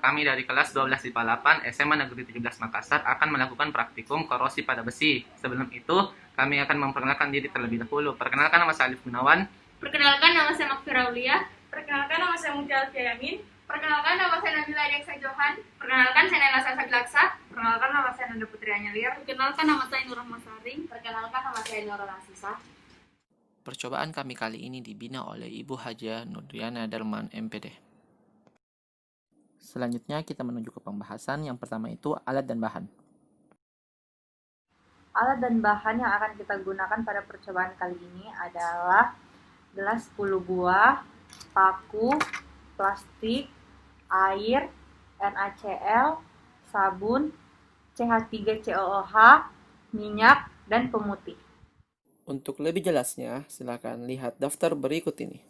kami dari kelas 12 IPA 8 SMA Negeri 17 Makassar akan melakukan praktikum korosi pada besi. Sebelum itu, kami akan memperkenalkan diri terlebih dahulu. Perkenalkan, nama saya Alif Gunawan. Perkenalkan, nama saya Makfira Aulia. Perkenalkan, nama saya Mutia Alfia Yamin. Perkenalkan, nama saya Nabila Adeksa Johan. Perkenalkan, saya Nela Salsa Bilaksa. Perkenalkan, nama saya Nanda Putri Anyelir. Perkenalkan, nama saya Nur Rahmasari. Perkenalkan, nama saya Nurul Asisa. Percobaan kami kali ini dibina oleh Ibu Hajah Nurdriana Darman MPD. Selanjutnya kita menuju ke pembahasan. Yang pertama itu alat dan bahan. Alat dan bahan yang akan kita gunakan pada percobaan kali ini adalah gelas 10 buah, paku, plastik, air, NaCl, sabun, CH3COOH, minyak, dan pemutih. Untuk lebih jelasnya, silakan lihat daftar berikut ini.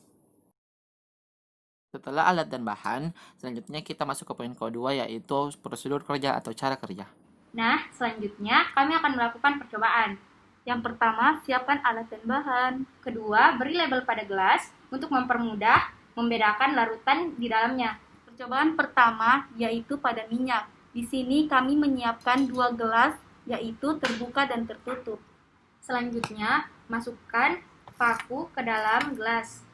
Setelah alat dan bahan, selanjutnya kita masuk ke poin kedua, yaitu prosedur kerja atau cara kerja. Nah, selanjutnya kami akan melakukan percobaan. Yang pertama, siapkan alat dan bahan. Kedua, beri label pada gelas untuk mempermudah membedakan larutan di dalamnya. Percobaan pertama yaitu pada minyak. Di sini kami menyiapkan 2 gelas, yaitu terbuka dan tertutup. Selanjutnya, masukkan paku ke dalam gelas.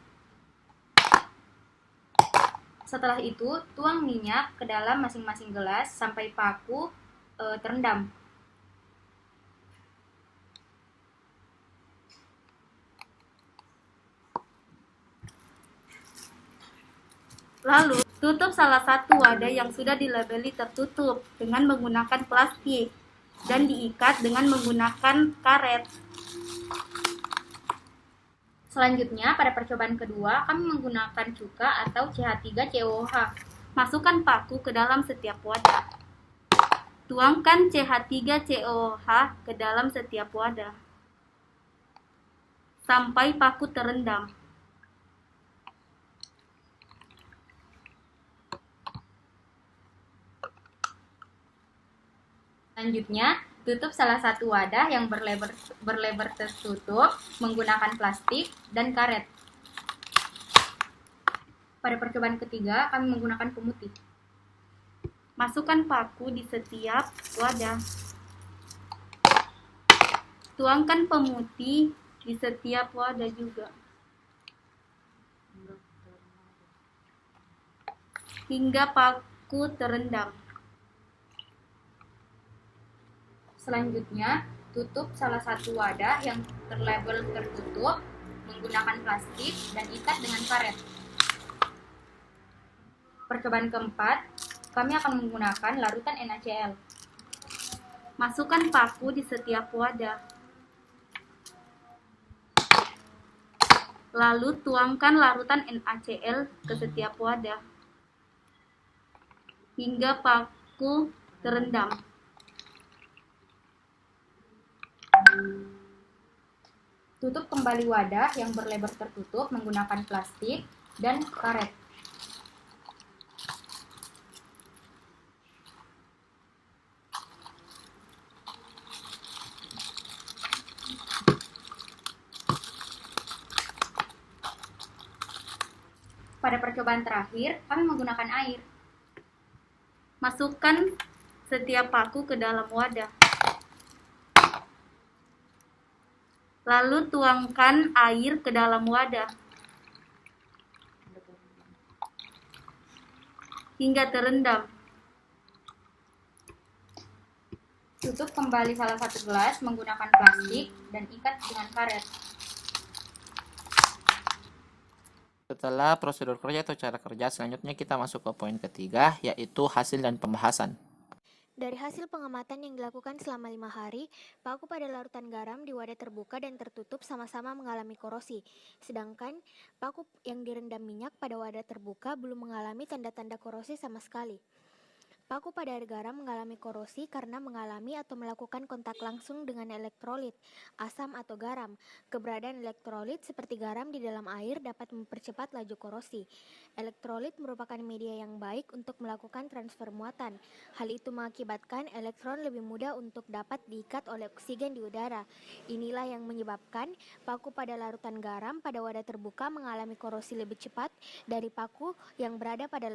Setelah itu, tuang minyak ke dalam masing-masing gelas sampai paku terendam. Lalu, tutup salah satu wadah yang sudah dilabeli tertutup dengan menggunakan plastik dan diikat dengan menggunakan karet. Selanjutnya, pada percobaan kedua, kami menggunakan cuka atau CH3COOH. Masukkan paku ke dalam setiap wadah. Tuangkan CH3COOH ke dalam setiap wadah sampai paku terendam. Selanjutnya, tutup salah satu wadah yang berlebar tertutup menggunakan plastik dan karet. Pada percobaan ketiga, kami menggunakan pemutih. Masukkan paku di setiap wadah. Tuangkan pemutih di setiap wadah juga. Hingga paku terendam. Selanjutnya, tutup salah satu wadah yang terlabel tertutup menggunakan plastik dan ikat dengan karet. Percobaan keempat, kami akan menggunakan larutan NaCl. Masukkan paku di setiap wadah. Lalu tuangkan larutan NaCl ke setiap wadah hingga paku terendam. Tutup kembali wadah yang berlebar tertutup menggunakan plastik dan karet. Pada percobaan terakhir, kami menggunakan air. Masukkan setiap paku ke dalam wadah. Lalu tuangkan air ke dalam wadah hingga terendam. Tutup kembali salah satu gelas menggunakan plastik dan ikat dengan karet. Setelah prosedur kerja atau cara kerja, selanjutnya kita masuk ke poin ketiga, yaitu hasil dan pembahasan. Dari hasil pengamatan yang dilakukan selama 5 hari, paku pada larutan garam di wadah terbuka dan tertutup sama-sama mengalami korosi. Sedangkan paku yang direndam minyak pada wadah terbuka belum mengalami tanda-tanda korosi sama sekali. Paku pada air garam mengalami korosi karena mengalami atau melakukan kontak langsung dengan elektrolit, asam atau garam. Keberadaan elektrolit seperti garam di dalam air dapat mempercepat laju korosi. Elektrolit merupakan media yang baik untuk melakukan transfer muatan. Hal itu mengakibatkan elektron lebih mudah untuk dapat diikat oleh oksigen di udara. Inilah yang menyebabkan paku pada larutan garam pada wadah terbuka mengalami korosi lebih cepat dari paku yang berada pada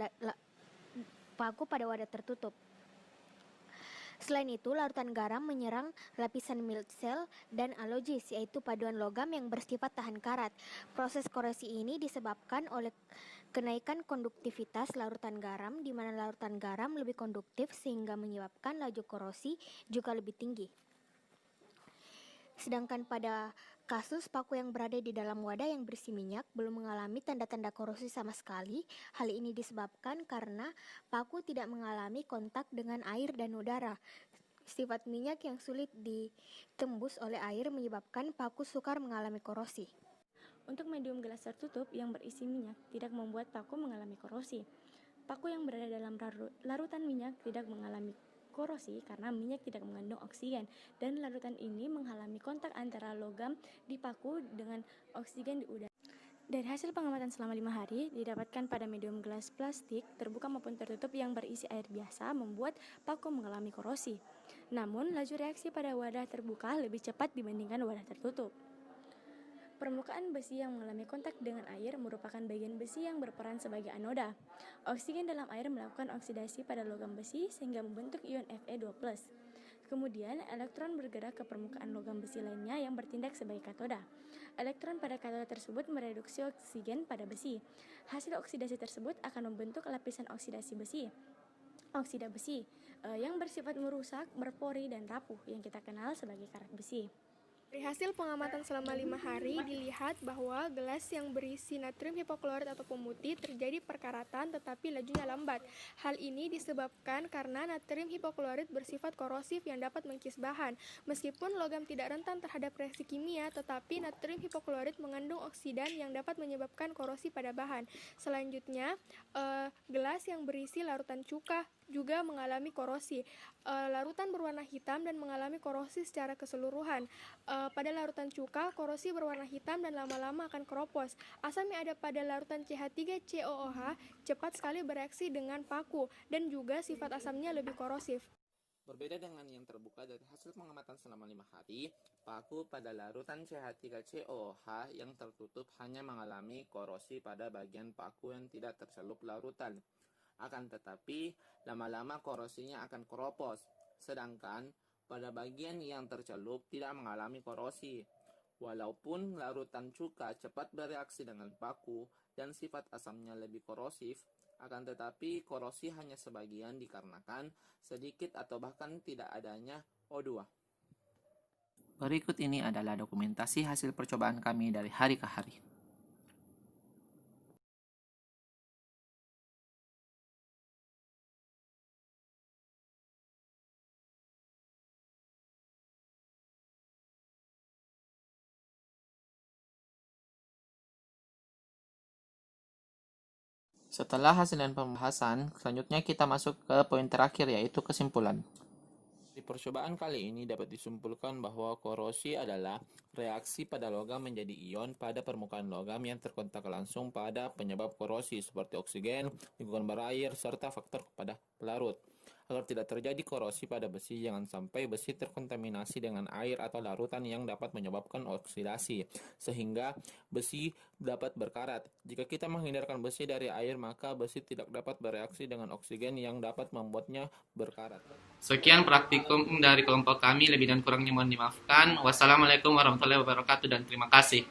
paku pada wadah tertutup. Selain itu, larutan garam menyerang lapisan mild cell dan alogis, yaitu paduan logam yang bersifat tahan karat. Proses korosi ini disebabkan oleh kenaikan konduktivitas larutan garam, di mana larutan garam lebih konduktif sehingga menyebabkan laju korosi juga lebih tinggi. Sedangkan pada kasus paku yang berada di dalam wadah yang berisi minyak belum mengalami tanda-tanda korosi sama sekali. Hal ini disebabkan karena paku tidak mengalami kontak dengan air dan udara. Sifat minyak yang sulit ditembus oleh air menyebabkan paku sukar mengalami korosi. Untuk medium gelas tertutup yang berisi minyak tidak membuat paku mengalami korosi. Paku yang berada dalam larutan minyak tidak mengalami korosi karena minyak tidak mengandung oksigen dan larutan ini menghalangi kontak antara logam di paku dengan oksigen di udara. Dari hasil pengamatan selama 5 hari, didapatkan pada medium gelas plastik terbuka maupun tertutup yang berisi air biasa membuat paku mengalami korosi. Namun, laju reaksi pada wadah terbuka lebih cepat dibandingkan wadah tertutup. Permukaan besi yang mengalami kontak dengan air merupakan bagian besi yang berperan sebagai anoda. Oksigen dalam air melakukan oksidasi pada logam besi sehingga membentuk ion Fe2+. Kemudian, elektron bergerak ke permukaan logam besi lainnya yang bertindak sebagai katoda. Elektron pada katoda tersebut mereduksi oksigen pada besi. Hasil oksidasi tersebut akan membentuk lapisan oksidasi besi. Oksida besi yang bersifat merusak, berpori, dan rapuh yang kita kenal sebagai karat besi. Dari hasil pengamatan selama 5 hari, dilihat bahwa gelas yang berisi natrium hipoklorit atau pemutih terjadi perkaratan tetapi lajunya lambat. Hal ini disebabkan karena natrium hipoklorit bersifat korosif yang dapat mengikis bahan. Meskipun logam tidak rentan terhadap reaksi kimia, tetapi natrium hipoklorit mengandung oksidan yang dapat menyebabkan korosi pada bahan. Selanjutnya, gelas yang berisi larutan cuka juga mengalami korosi. Larutan berwarna hitam dan mengalami korosi secara keseluruhan. Pada larutan cuka, korosi berwarna hitam dan lama-lama akan keropos. Asam yang ada pada larutan CH3COOH cepat sekali bereaksi dengan paku dan juga sifat asamnya lebih korosif. Berbeda dengan yang terbuka dari hasil pengamatan selama 5 hari, paku pada larutan CH3COOH yang tertutup hanya mengalami korosi pada bagian paku yang tidak tercelup larutan. Akan tetapi, lama-lama korosinya akan keropos, sedangkan pada bagian yang tercelup tidak mengalami korosi. Walaupun larutan cuka cepat bereaksi dengan paku dan sifat asamnya lebih korosif, akan tetapi korosi hanya sebagian dikarenakan sedikit atau bahkan tidak adanya O2. Berikut ini adalah dokumentasi hasil percobaan kami dari hari ke hari. Setelah hasil dan pembahasan, selanjutnya kita masuk ke poin terakhir, yaitu kesimpulan. Di percobaan kali ini dapat disimpulkan bahwa korosi adalah reaksi pada logam menjadi ion pada permukaan logam yang terkontak langsung pada penyebab korosi seperti oksigen, lingkungan berair, serta faktor pada pelarut. Agar tidak terjadi korosi pada besi, jangan sampai besi terkontaminasi dengan air atau larutan yang dapat menyebabkan oksidasi, sehingga besi dapat berkarat. Jika kita menghindarkan besi dari air, maka besi tidak dapat bereaksi dengan oksigen yang dapat membuatnya berkarat. Sekian praktikum dari kelompok kami, lebih dan kurangnya mohon dimaafkan. Wassalamualaikum warahmatullahi wabarakatuh dan terima kasih.